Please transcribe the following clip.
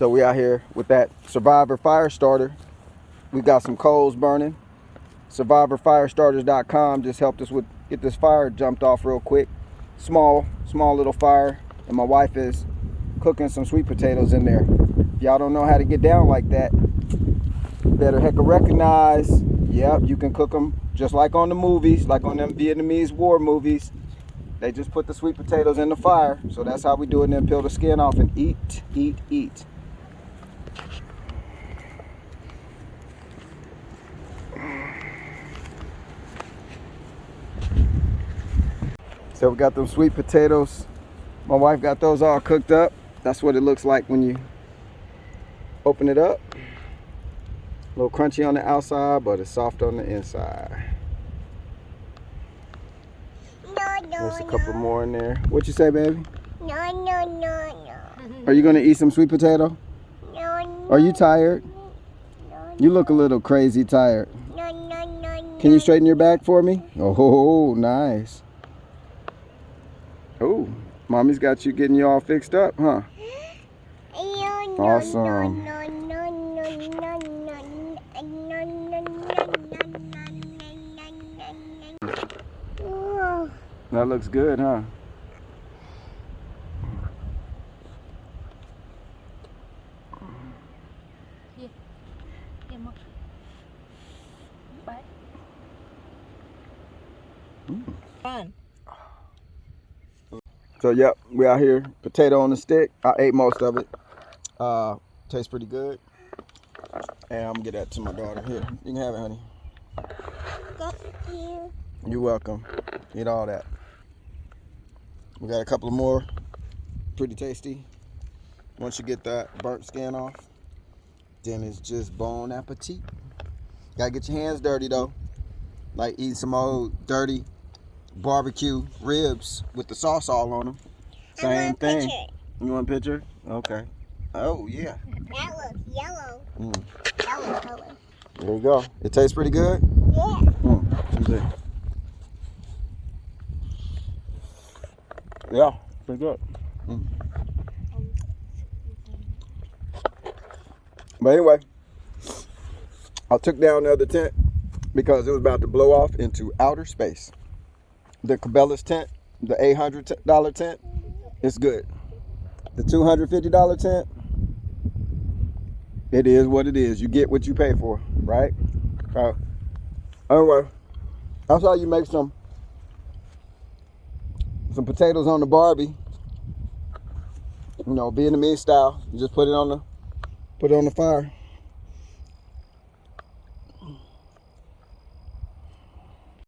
So we out here with that Survivor fire starter. We got some coals burning. SurvivorFirestarters.com just helped us with get this fire jumped off real quick. Small little fire, and my wife is cooking some sweet potatoes in there. If y'all don't know how to get down like that, better heck recognize. Yep, you can cook them just like on the movies, like on them Vietnamese war movies. They just put the sweet potatoes in the fire. So that's how we do it, and then peel the skin off and eat. So we got them sweet potatoes. My wife got those all cooked up. That's what it looks like when you open it up. A little crunchy on the outside, but it's soft on the inside. There's a couple more in there. What you say, baby? No. Are you gonna eat some sweet potato? No. Are you tired? You look a little crazy tired. No. Can you straighten your back for me? Oh, nice. Oh, mommy's got you getting you all fixed up, huh? Awesome. That looks good, huh? Fun. So yep, we out here, potato on the stick. I ate most of it. Tastes pretty good. And I'm gonna get that to my daughter. Here, you can have it, honey. Thank you. You're welcome. Eat all that. We got a couple of more. Pretty tasty. Once you get that burnt skin off, then it's just bon appetit. Gotta get your hands dirty though. Like eating some old dirty barbecue ribs with the sauce all on them. Same thing. You want a picture? Okay. Oh yeah. That looks yellow. Yellow color. There you go. It tastes pretty good? Yeah. Let me see. Yeah, pretty good. But anyway, I took down the other tent because it was about to blow off into outer space. The Cabela's tent, the $800 tent, it's good. The $250 tent, it is what it is. You get what you pay for, right? Anyway, that's how you make some potatoes on the Barbie. You know, Vietnamese style. You just put it on the fire.